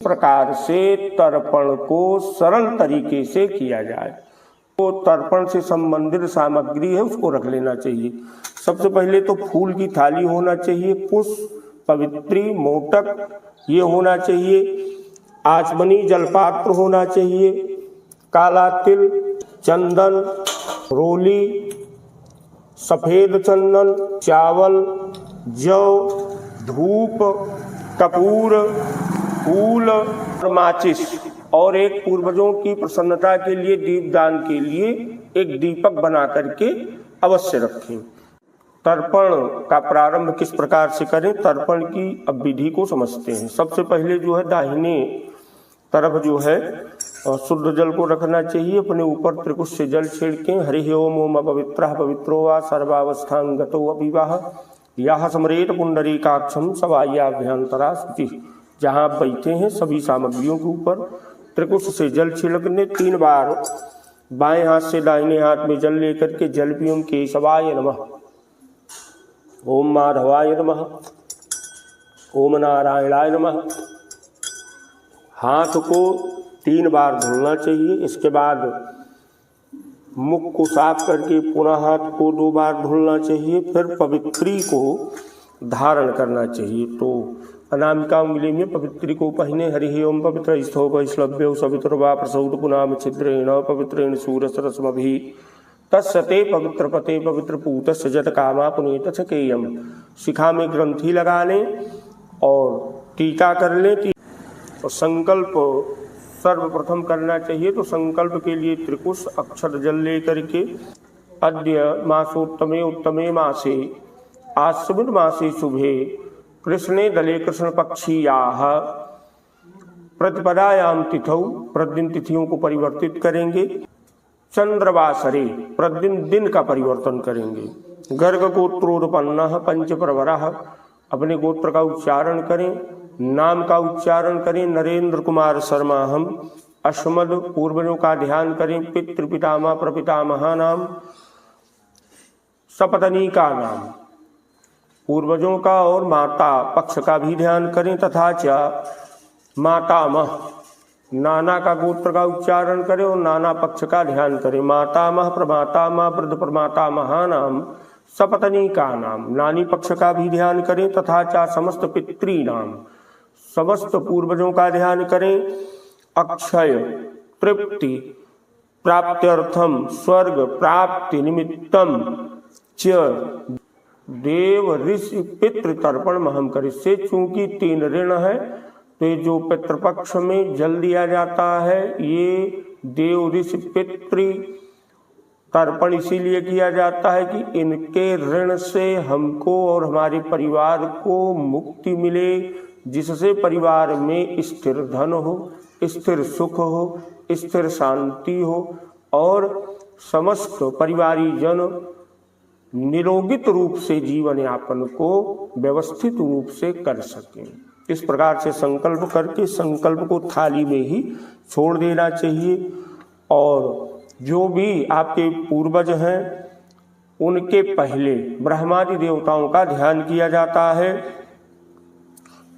प्रकार से तर्पण को सरल तरीके से किया जाए। तो तर्पण से संबंधित सामग्री है उसको रख लेना चाहिए। सबसे पहले तो फूल की थाली होना चाहिए, पुष्प, पवित्री, मोटक ये होना चाहिए, आचमनी जलपात्र होना चाहिए, काला तिल, चंदन, रोली, सफेद चंदन, चावल, जौ, धूप, कपूर, फूल और माचिस, और एक पूर्वजों की प्रसन्नता के लिए दीपदान के लिए एक दीपक बना करके अवश्य रखें। तर्पण का प्रारंभ किस प्रकार से करें, तर्पण की अब विधि को समझते हैं। सबसे पहले जो है दाहिने तरफ जो है शुद्ध जल को रखना चाहिए। अपने ऊपर त्रिकुश से जल छिड़के हरि ओम ओम अपवित्रः पवित्रो वा सर्वावस्थांगतो अविवाह यह स्मरेत पुंडरीकाक्षम सवायाभ्यंतरा शुचि। जहाँ आप बैठे हैं सभी सामग्रियों के ऊपर त्रिकुश से जल छिड़कने 3 बार बाएं हाथ से दाहिने हाथ में जल लेकर के जल पियूं केशवाय नमः, ओम माधवाय नमः, ओम नारायणाय नमः। हाथ को 3 बार धुलना चाहिए। इसके बाद मुख को साफ करके पुनः हाथ को 2 बार धुलना चाहिए। फिर पवित्री को धारण करना चाहिए। तो अनामिका उंगली में पवित्री को पहने हरि ओम पवित्र स्थो वैश्लभ्यो सवितुर वा प्रसौत पुनाम छिद्रेण पवित्रेण सूरसरस्मभि तत्सते पवित्र पते पवित्र पूत सजत कामा पुनीत छकेयम। शिखा में ग्रंथि लगा लें और टीका कर लें। तो संकल्प सर्वप्रथम करना चाहिए। तो संकल्प के लिए त्रिकुश अक्षर जल ले करके अद्य मासोत्तमे उत्तमे मासे आश्विन मासे शुभे कृष्णे दले कृष्ण पक्षीयाः प्रतिपदायाम तिथौ, प्रतिदिन तिथियों को परिवर्तित करेंगे। चंद्रवासरे, प्रतिदिन दिन का परिवर्तन करेंगे। गर्ग गोत्रोत्पन्नः पंचप्रवरः, अपने गोत्र का उच्चारण करें, नाम का उच्चारण करें। नरेंद्र कुमार शर्मा हम। अश्मद, पूर्वजों का ध्यान करें। पितृपितामह प्रपितामह नाम, सपत्नी का नाम, पूर्वजों का और माता पक्ष का भी ध्यान करें। तथा च मातामह, नाना का गोत्र का उच्चारण करें और नाना पक्ष का ध्यान करें। मातामह प्रमातामह वृद्ध प्रमातामह नाम, सपत्नी का नाम, नानी पक्ष का भी ध्यान करें। तथा च समस्त पितृ नाम, समस्त पूर्वजों का ध्यान करें। अक्षय तृप्ति प्राप्त्यर्थम स्वर्ग प्राप्ति निमित्तम च देव ऋषि पितृ तर्पण महम करें। से चूंकि 3 ऋण है तो ये जो पितृपक्ष में जल दिया जाता है ये देव ऋषि पितृ तर्पण इसीलिए किया जाता है कि इनके ऋण से हमको और हमारे परिवार को मुक्ति मिले, जिससे परिवार में स्थिर धन हो, स्थिर सुख हो, स्थिर शांति हो और समस्त परिवारी जन निरोगित रूप से जीवन यापन को व्यवस्थित रूप से कर सकें। इस प्रकार से संकल्प करके संकल्प को थाली में ही छोड़ देना चाहिए। और जो भी आपके पूर्वज हैं उनके पहले ब्रह्मादि देवताओं का ध्यान किया जाता है।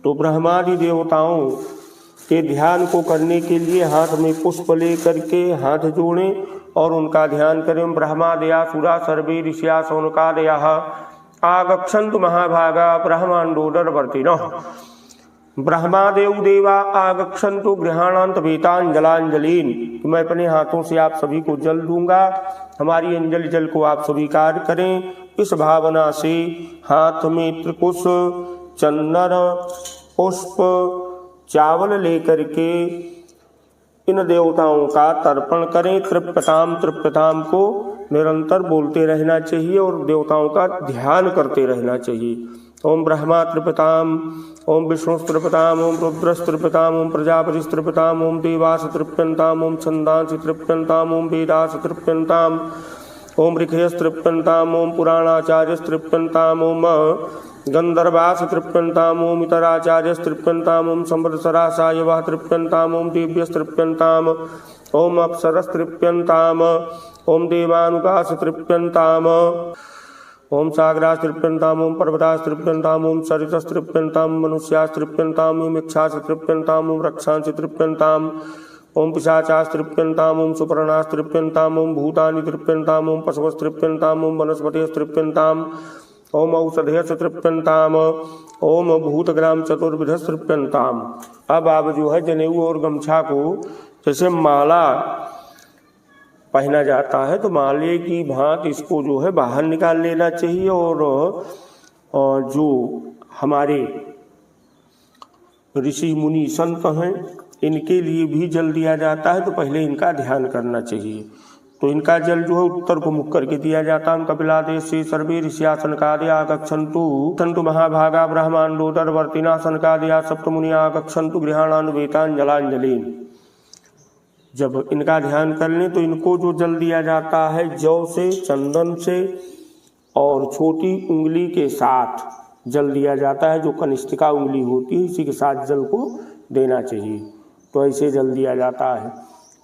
तो ब्रह्मादि देवताओं के ध्यान को करने के लिए हाथ में पुष्प ले करके हाथ जोड़ें और उनका ध्यान करें। ब्रह्मादया सुरा सर्वे ऋषिया सौनकादयाः आगच्छन्तु महाभागा ब्रह्मांडोदरवर्तिनः। ब्रह्मादेव देवा आगच्छन्तु गृहाणान्त वेतांजलांजलीन। मैं अपने हाथों से आप सभी को जल दूंगा, हमारी अंजलि जल को आप स्वीकार करें। इस भावना से हाथ में त्रिकुश, चंदन, पुष्प, चावल लेकर के इन देवताओं का तर्पण करें। तृप्यताम को निरंतर बोलते रहना चाहिए और देवताओं का ध्यान करते रहना चाहिए। ओम ब्रह्मा तृप्यताम, ओम विष्णु तृप्यताम, ओम रुद्रस् तृप्यताम, ओम प्रजापति तृप्यताम, ओम देवास तृप्यन्ताम, ओम छंदांसि तृप्यन्ताम, ओम वेदास तृप्यन्ताम, ओम ऋषयस् तृप्यन्ताम, ओम पुराणाचार्यस् तृप्यन्ताम, ओम गंधर्वास तृप्यन्ताम, ओम इतराचार्यस् तृप्यन्ताम, ओम संवत्सरासायवः तृप्यन्ताम, ओम दिव्यस् तृप्यन्ताम, ओम अप्सरस् तृप्यन्ताम, ओम देवानुगास तृप्यन्ताम, ओम सागरास्तृप्यन्ताम् ओम पर्वतास्तृप्यन्ताम् ओम सरितस्तृप्यन्ताम् मनुष्यास्तृप्यन्ताम् ओम इच्छास्तृप्यन्ताम् ओम रक्षांस्तृप्यन्ताम् ओम पिशाचास्तृप्यन्ताम् ओम सुपर्णास्तृप्यन्ताम् ओम भूतानि तृप्यन्ताम् ओम पशवस्तृप्यन्ताम् ओम वनस्पतिस्तृप्यन्ताम् ओम औषधयस्तृप्यन्ताम् ओम भूतग्राम चतुर्विधस्तृप्यन्ताम्। अब आप जो है जनेऊ और गमछा को जैसे माला पहना जाता है तो माले की भांति इसको जो है बाहर निकाल लेना चाहिए। और जो हमारे ऋषि मुनि संत हैं इनके लिए भी जल दिया जाता है तो पहले इनका ध्यान करना चाहिए। तो इनका जल जो है उत्तर को मुख करके दिया जाता है। कपिलादेश से सर्वे ऋषिया सनकादया गच्छन्तु सन्तु महाभागा ब्रह्मांडोदरवर्तिना सनकादया सप्तमुनिया गच्छन्तु गृहाणान वेतांजलांजलिन। जब इनका ध्यान कर लें तो इनको जो जल दिया जाता है जौ से, चंदन से और छोटी उंगली के साथ जल दिया जाता है। जो कनिष्ठिका उंगली होती है इसी के साथ जल को देना चाहिए। तो ऐसे जल दिया जाता है।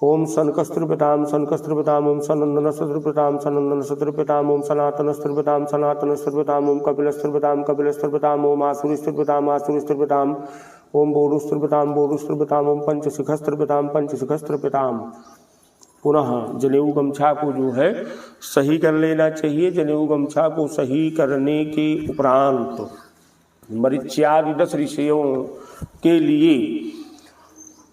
ओम सनकस्त्रपिताम सनकस्त्रपिताम ओम सनंदनस्त्रपिताम सनंदनस्त्रपिताम ओम सनातनस्त्रपिताम सनातनस्त्रपिताम ओम कपिलस्त्रपिताम कपिलस्त्रपिताम ओम आसुरीस्त्रपिताम आसुरीस्त्रपिताम ओम बोरुस्त्रपिताम बोरुस्त्रपिताम ओम पंचशिखस्त्रपिताम पंचशिखस्त्रपिताम। पुनः जनेऊ गमछा को जो है सही कर लेना चाहिए। जनेऊ गमछा को सही करने के उपरांत मरीच्यादि 10 ऋषियों के लिए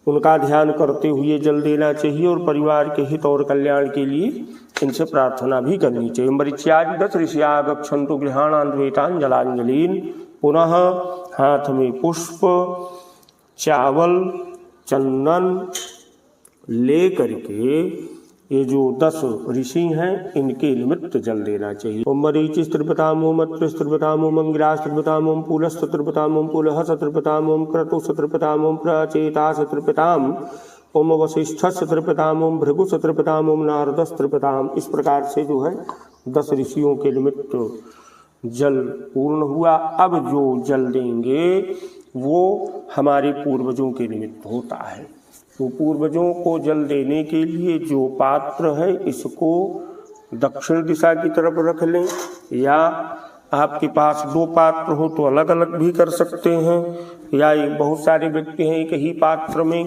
उनका ध्यान करते हुए जल देना चाहिए और परिवार के हित और कल्याण के लिए इनसे प्रार्थना भी करनी चाहिए। मरीच्यादि 10 ऋषिया गच्छन्तु गृहाणान वेतांजलांजलिन। पुनः हाथ में पुष्प, चावल, चंदन ले करके ये जो 10 ऋषि हैं इनके निमित्त जल देना चाहिए। ओम मरीचिस्त्रपिताम ओम अत्रिस्त्रपिताम ओम अंगिरास्त्रपिताम ओम पूलस्त्रपिताम ओम पुलहस्त्रपिताम ओम क्रतुस्त्रपिताम ओम प्रचेतास्त्रपिताम ओम वसिष्ठस्त्रपिताम ओम भृगुस्त्रपिताम ओम नारदस्त्रपिताम। इस प्रकार से जो है 10 ऋषियों के निमित्त जल पूर्ण हुआ। अब जो जल देंगे वो हमारे पूर्वजों के निमित्त होता है। तो पूर्वजों को जल देने के लिए जो पात्र है इसको दक्षिण दिशा की तरफ रख लें, या आपके पास 2 पात्र हो तो अलग अलग भी कर सकते हैं, या बहुत सारे व्यक्ति हैं एक ही पात्र में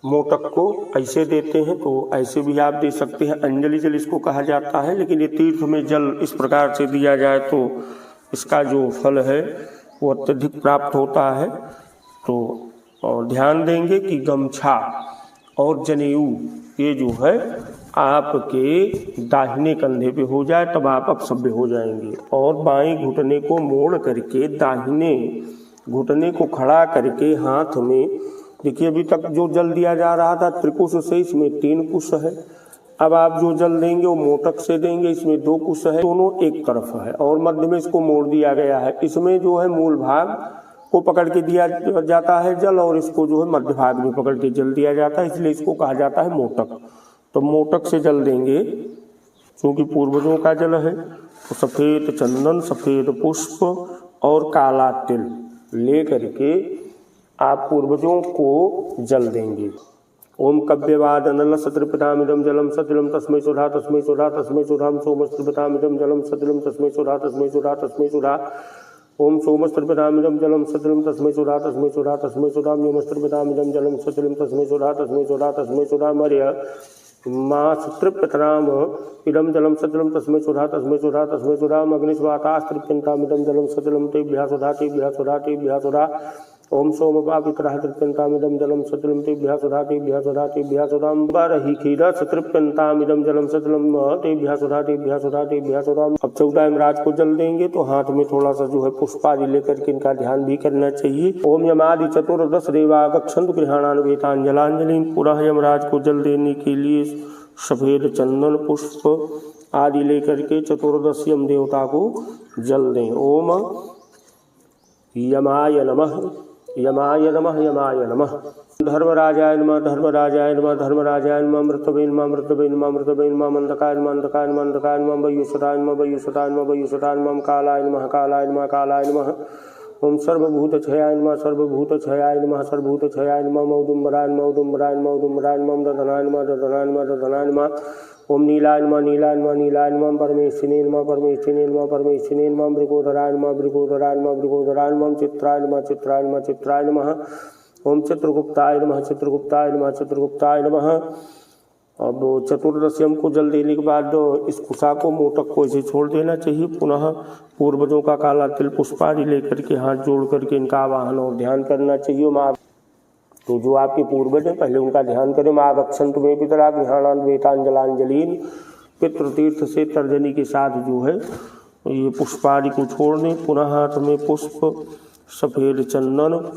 मोटक को ऐसे देते हैं तो ऐसे भी आप दे सकते हैं। अंजलि जल इसको कहा जाता है। लेकिन ये तीर्थ में जल इस प्रकार से दिया जाए तो इसका जो फल है वो अत्यधिक प्राप्त होता है। तो और ध्यान देंगे कि गमछा और जनेऊ ये जो है आपके दाहिने कंधे पे हो जाए तब आप अपसभ्य हो जाएंगे। और बाएं घुटने को मोड़ करके दाहिने घुटने को खड़ा करके हाथ में, देखिए अभी तक जो जल दिया जा रहा था त्रिकुश से, इसमें 3 कुश है। अब आप जो जल देंगे वो मोटक से देंगे, इसमें 2 कुश है, दोनों एक तरफ है और मध्य में इसको मोड़ दिया गया है। इसमें जो है मूल भाग को पकड़ के दिया जाता है जल और इसको जो है मध्य भाग में पकड़ के जल दिया जाता है, इसलिए इसको कहा जाता है मोटक। तो मोटक से जल देंगे क्योंकि पूर्वजों का जल है। तो सफ़ेद चंदन, सफ़ेद पुष्प और काला तिल ले करके आप पूर्वजों को जल देंगे। ओम कव्यवादनल सत्रपितामिदम जलम सतिलम तस्मै सुधा तस्मै सुधा तस्मै सुधाम सोमस्त्रपितामिदम जलम सतिलम तस्मै सुधा तस्मै सुधा तस्मै सुधा। ओम सोमस्त्रपितामिदम जलम सतिलम तस्मै सुधा तस्मै सुधा तस्मै सुधाम योमस्त्रपितामिदम जलम सतिलम तस्मै सुधा तस्मै सुधा तस्मै सुधा मर्य मास्तृप्यतराम इदम जलम सतिलम तस्मै सुधा तस्मै सुधा तस्मै सुधाम अग्निस्वातास्तृप्यन्तामिदम जलम सतिलम तेभ्यः सुधा तेभ्यः सुधा तेभ्यः सुधा। ओम सोमपापितरः तृप्यन्तामिदं जलम सतिलम तेभ्यः सुधा तेभ्यः सुधा तेभ्यः सुधाम बारही क्षीरः तृप्यन्तामिदं जलम सतिलम तेभ्यः सुधा तेभ्यः सुधा तेभ्यः सुधाम। अब 14 यमराज को जल देंगे तो हाथ में थोड़ा सा जो है पुष्पादि लेकर के इनका ध्यान भी करना चाहिए। ओम यमादि 14 देवा गच्छन्तु गृहाणान वेतांजलांजलिं। पुनः यमराज को जल देने के लिए सफेद चंदन पुष्प आदि लेकर के 14 यम देवता को जल दें। ओम यमाय नमः यमाय नमः यमाय नमः। धर्मराजाय नमः धर्मराजाय नमः धर्मराजाय नमः मृतवे नमः मृतवे नमः मृतवे नमः मंदकाय नमः अंधकाय नमः अंधकाय नमः वयुसताय नमः वयुसताय नमः वयुसताय नमः कालाय नमः कालाय नमः कालाय नमः। ओम सर्वभूतक्षयाय नमः सर्वभूतक्षयाय नमः सर्वभूतक्षयाय नमः मौदुम्बराय नमः मौदुम्बराय नमः मौदुम्बराय नमः दधनाय नमः दधनाय नमः दधनाय नमः। ओम नीलाय नमः नीलाय नमः नीलाय नमः परमेश्वरिणे नमः परमेश्वरिणे नमः परमेश्वरिणे नमः भृगोदराय नमः भृगोदराय नमः भृगोदराय नमः चित्राय नमः चित्राय नमः चित्राय नमः ओम चित्रगुप्ताय नमः चित्रगुप्ताय नमः चित्रगुप्ताय नमः। अब चतुर्दशी को जल देने के बाद इस कुशा को मोटक को ऐसे छोड़ देना चाहिए। पुनः पूर्वजों का काला तिल पुष्पादि लेकर के हाथ जोड़ करके इनका आवाहन और ध्यान करना चाहिए। माँ तो जो आपके पूर्वज हैं पहले उनका ध्यान करें। माँ गच्छन्तु तुम्हें पितरा गृहाणान्वेतांजलांजलिन पितृतीर्थ से तर्जनी के साथ जो है ये पुष्पादि को छोड़ दें। पुनः हाथ में पुष्प सफ़ेद चंदन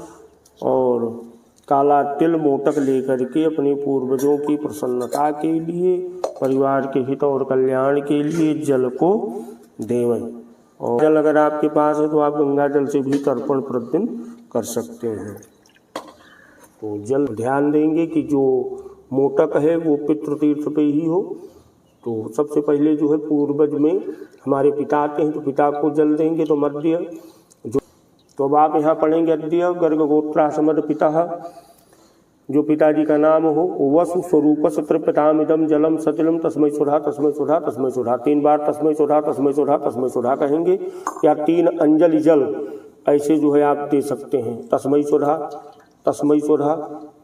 और काला तिल मोटक लेकर के अपने पूर्वजों की प्रसन्नता के लिए परिवार के हित और कल्याण के लिए जल को देवें। और जल अगर आपके पास है तो आप गंगा जल से भी तर्पण प्रतिदिन कर सकते हैं। तो जल ध्यान देंगे कि जो मोटक है वो पितृतीर्थ पे ही हो। तो सबसे पहले जो है पूर्वज में हमारे पिता आते हैं तो पिता को जल देंगे। तो मध्य तो अब आप यहाँ पढ़ेंगे अद्य गर्ग गोत्रासमद पिता, जो पिताजी का नाम हो वसु स्वरूप सत्रपितामिदम जलम सतिलम तस्मै सुधा तस्मै सुधा तस्मै सुधा। 3 बार तस्मै सुधा तस्मै सुधा तस्मै सुधा कहेंगे या 3 अंजलि जल ऐसे जो है आप दे सकते हैं। तस्मै सुधा तस्मै सुधा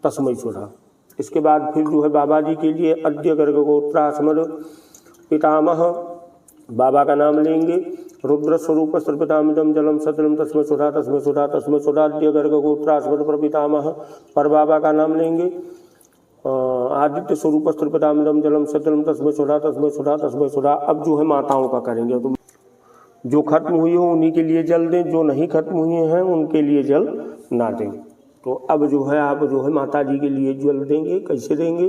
तस्मै सुधा। इसके बाद फिर जो है बाबा जी के लिए अद्य गर्ग गोत्रासमद पितामह बाबा का नाम लेंगे। रुद्र स्वरूप सर्वपितामिदम जलम सतलम तस्मै सुधा तस्मै सुधा तस्मै सुधा अद्य गर्ग गोत्रासमद प्रपितामह पर बाबा का नाम लेंगे। आदित्य स्वरूप सर्वपितामिदम जलम सतलम तस्मै सुधा तस्मै सुधा तस्मै सुधा। अब जो है माताओं का करेंगे। तो जो खत्म हुई हो उन्हीं के लिए जल दें, जो नहीं खत्म हुए हैं उनके लिए जल ना दें। तो अब जो है आप जो है माता जी के लिए जल देंगे। कैसे देंगे?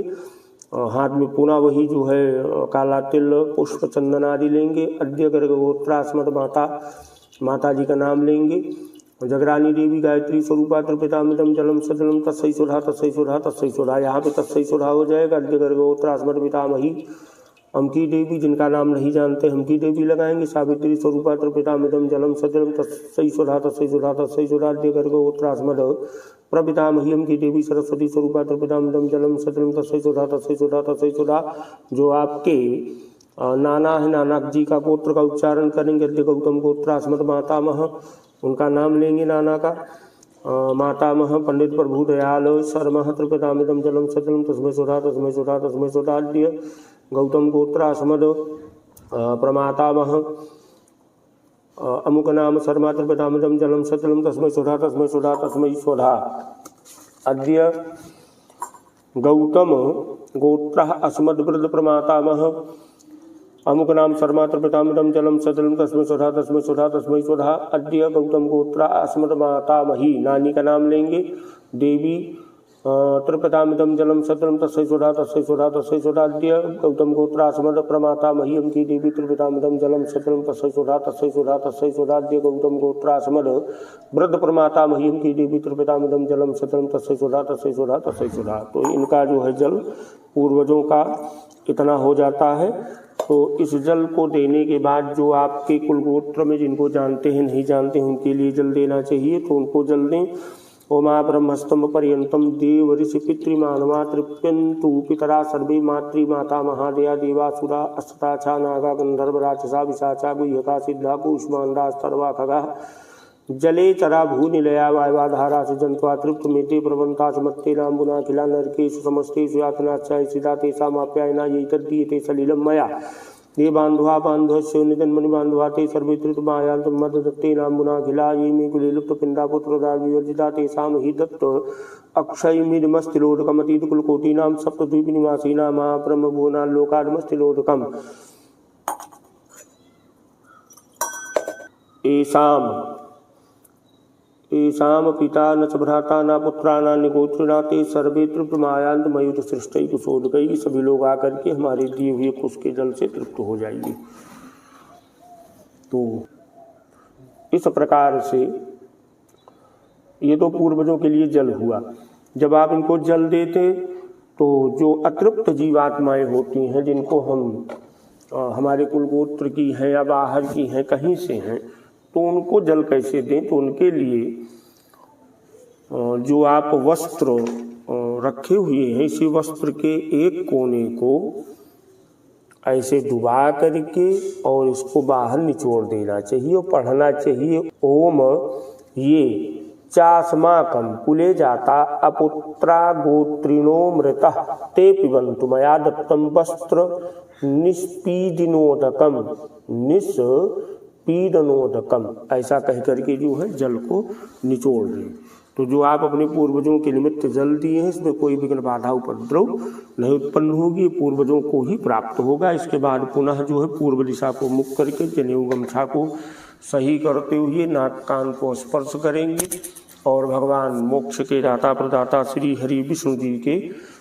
हाथ में पुनः वही जो है काला तिल पुष्प चंदन आदि लेंगे। अद्य गर्ग गोत्रासमद माता जी का नाम लेंगे। जगरानी देवी गायत्री स्वरूपा त्रिपितामिदम जलम सजलम तस्मै सुधा तस्मै सुधा तस्मै सुधा। यहाँ पे तस्मै सुधा हो जाएगा। अद्य गर्ग गोत्रासमद पितामही अमकी देवी, जिनका नाम नहीं जानते हमकी देवी लगाएंगे। सावित्री स्वरूपा त्रिपितामिदम जलम सजलम तस्मै सुधा तस्मै सुधा तस्मै सुधा। अद्य गर्ग गोत्रासमद प्रपितामही अमकी देवी सरस्वती स्वरूपा त्रिपितामिदम जलम सजलम तस्मै सुधा तस्मै सुधा तस्मै सुधा। जो आपके नाना है नानक जी का गोत्र का उच्चारण करेंगे। अद्य गौतम गोत्रासमद मातामह उनका नाम लेंगे नाना का। मातामह पंडित प्रभु दयाल शर्मः त्रिपितामिदम जलम सजलम तस्मै सुधा तस्मै सुधा तस्मै सुधा। अद्य गौतम गोत्रासमद प्रमातामह अमुक नाम शर्मा त्रिपितामिदम जलम सजलम तस्मै सुधा तस्मै सुधा तस्मै सुधा। अद्य गौतम गोत्र अस्मद वृद्ध प्रमातामह अमुक नाम शर्मा त्रिपितामिदम जलम सजलम तस्मै सुधा तस्मै सुधा तस्मै सुधा। अद्य गौतम गोत्र अस्मद मातामही नानी का नाम लेंगे। देवी त्रिपितामिदम जलम सतलम तस्मै सुधा तस्मै सुधा तस्मै सुधा। अद्य गौतम गोत्रासमद प्रमातामही अमकी देवी त्रिपितामिदम जलम सतलम तस्मै सुधा तस्मै सुधा तस्मै सुधा। अद्य गौतम गोत्रासमद वृद्ध प्रमातामही अमकी देवी त्रिपितामिदम जलम सतलम तस्मै सुधा तस्मै सुधा तस्मै सुधा। तो इनका जो है जल पूर्वजों का इतना हो जाता है। तो इस जल को देने के बाद जो आपके कुलगोत्र में जिनको जानते हैं नहीं जानते हैं उनके लिए जल देना चाहिए। तो उनको जल दें। ओमा ब्रह्मस्तंभ पर्यंतम देव ऋषि पितृमानवा तृप्यंतु पितरा सर्वे मातृ माता महादेया देवासुरा अष्टाचा नागा गंधर्व राक्षसा विशाचा गुह्यका सिद्धा कूष्मांडा सर्वा खगा जले चरा भूनिलया वायवाधारा सुजंत्वा तृप्त मेते प्रवंता समत्ते नाम्बुना खिला नरकेषु समस्तेषु यातनाच्छाय सिदा तेषामाप्यायना ये तद्दीयते सलिलं मया ये बांधवा बांधवस्य निधन्मणि बांधवा ते सर्वे त्रितमायान्त मददत्ते नाम्बुना खिला ये मे कुले लुप्त पिंडा पुत्रदा विवर्जिता तेषां हि दत्त अक्षयमिदमस्तिलोदकमतीत कुलकोटीनां सप्तद्वीपनिवासीनां महाब्रह्मभुवना लोकादमस्तिलोदकम् येषां पिता न च भ्राता न पुत्रा न निगोत्रिणा ते सर्वे तृप्तमायान्त मयूर सृष्टि कुशोदकई। सभी लोग आकर के हमारे दिए हुए कुश के जल से तृप्त हो जाएंगे। तो इस प्रकार से ये तो पूर्वजों के लिए जल हुआ। जब आप इनको जल देते तो जो अतृप्त जीवात्माएं होती हैं जिनको हम हमारे कुलगोत्र की हैं या बाहर की हैं कहीं से हैं तो उनको जल कैसे दें? तो उनके लिए जो आप वस्त्र रखे हुए हैं इसी वस्त्र के एक कोने को ऐसे डुबा करके और इसको बाहर निचोड़ देना चाहिए और पढ़ना चाहिए ओम ये चास्माकं कुले जाता अपुत्रा गोत्रिणो मृतः ते पिबन्तु मया दत्तं वस्त्र निष्पीडनोदकम ऐसा कह करके जो है जल को निचोड़ दें। तो जो आप अपने पूर्वजों के निमित्त जल दिए हैं इसमें कोई विघ्न बाधा उपद्रव नहीं उत्पन्न होगी, पूर्वजों को ही प्राप्त होगा। इसके बाद पुनः जो है पूर्व दिशा को मुख करके जनेऊ गमछा को सही करते हुए नाक कान को स्पर्श करेंगे और भगवान मोक्ष के दाता प्रदाता श्री हरि विष्णु जी के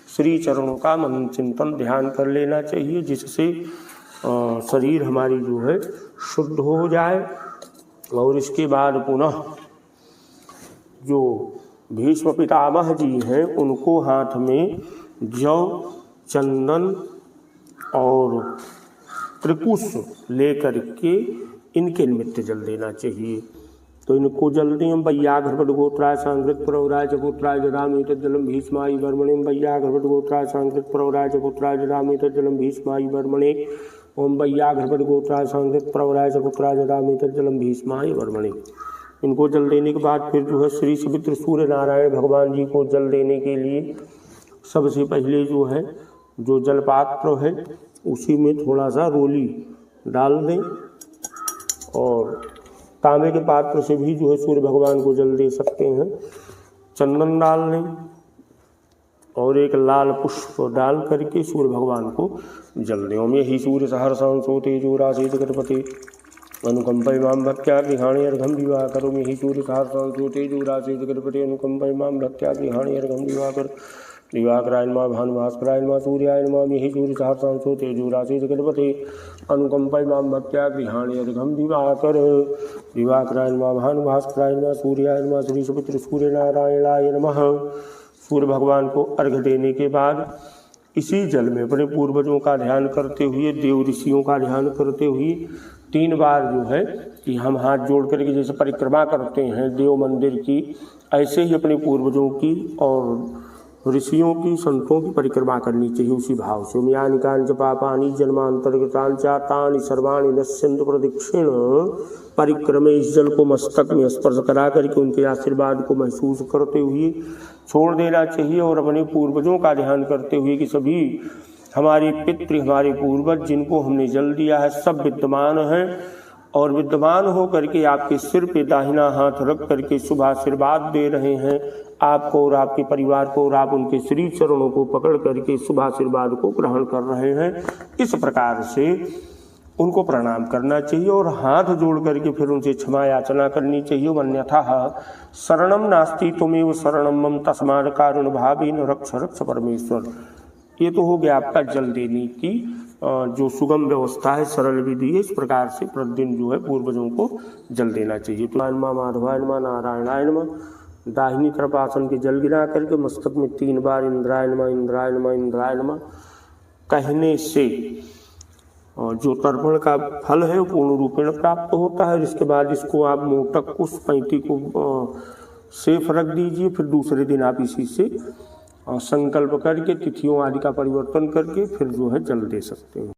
श्री चरणों का मन चिंतन ध्यान कर लेना चाहिए, जिससे शरीर हमारी जो है शुद्ध हो जाए। और इसके बाद पुनः जो भीष्म पितामह जी हैं उनको हाथ में जौ चंदन और त्रिकुश लेकर के इनके निमित्त जल देना चाहिए। तो इनको जल दें। वैयाघ्रपट गोत्राय सांकृत प्रवराय चपुत्राय जदामि तज्जलम भीष्माय वर्मणे वैयाघ्रपट गोत्राय सांकृत प्रवराय चपुत्राय जदामि तज्जलम भीष्माय वर्मणे ओम वैयाघ्रपट गोत्राय सांकृत प्रवराय चपुत्राय जदामि तज्जलम भीष्माय वर्मणे। इनको जल देने के बाद फिर जो है श्री सवित्र सूर्य नारायण भगवान जी को जल देने के लिए सबसे पहले जो है जो जल पात्र है उसी में थोड़ा सा रोली डाल दें और तांबे के पात्र से भी जो है सूर्य भगवान को जल दे सकते हैं। चंदन डाल लें और एक लाल पुष्प डाल करके सूर्य भगवान को जल दें। ओम यही सूर्य सहर्षांशो तेजो राशि जगतपते अनुकंपय माम भक्त्या गृहाणे अर्घम दिवा करो। यही सूर्य सहर्षांशो तेजो राशि जगतपते अनुकंपय माम भक्त्या गृहाणे अर्घम दिवा कर दिवाकराय नमः भानुभास्कराय नमः सूर्याय नमः। यही सूर्य सहर्षांशो तेजो राशि जगतपते अनुकंपय माम भक्त्या गृहाणे अर्घम दिवाकर दिवाकराय नमः भानुभास्कराय नमः सूर्याय नमः। श्री सुपुत्र सूर्य नारायणाय नमः। सूर्य भगवान को अर्घ देने के बाद इसी जल में अपने पूर्वजों का ध्यान करते हुए देव ऋषियों का ध्यान करते हुए 3 बार जो है कि हम हाथ जोड़ करके जैसे परिक्रमा करते हैं देव मंदिर की, ऐसे ही अपने पूर्वजों की और ऋषियों की संतों की परिक्रमा करनी चाहिए उसी भाव से। यानि कांच पापानि जन्मांतर्गतानि च तानि सर्वाणि नश्यन्तु प्रदक्षिण परिक्रमे। इस जल को मस्तक में स्पर्श करा करके उनके आशीर्वाद को महसूस करते हुए छोड़ देना चाहिए और अपने पूर्वजों का ध्यान करते हुए कि सभी हमारे पितृ हमारे पूर्वज जिनको हमने जल दिया है सब विद्यमान हैं और विद्यमान हो करके आपके सिर पे दाहिना हाथ रख करके शुभ आशीर्वाद दे रहे हैं आपको और आपके परिवार को और आप उनके श्री चरणों को पकड़ करके शुभ आशीर्वाद को ग्रहण कर रहे हैं। इस प्रकार से उनको प्रणाम करना चाहिए और हाथ जोड़ करके फिर उनसे क्षमा याचना करनी चाहिए। अन्यथा शरणम नास्ति तुमेव शरणम मम तस्मात् कारुण्य भावेन रक्ष रक्ष परमेश्वर। ये तो हो गया आपका जल देने की जो सुगम व्यवस्था है, सरल विधि है। इस प्रकार से प्रतिदिन जो है पूर्वजों को जल देना चाहिए। तो नमः माधवाय नमः नारायणाय नमः। दाहिनी तरफ आसन के जल गिरा करके मस्तक में 3 बार इंद्राय नमः इंद्राय नमः इंद्राय नमः कहने से जो तर्पण का फल है वो पूर्ण रूपेण प्राप्त होता है। इसके बाद इसको आप मोटक उस पैंती को सेफ रख दीजिए। फिर दूसरे दिन आप इसी से संकल्प करके तिथियों आदि का परिवर्तन करके फिर जो है जल दे सकते हैं।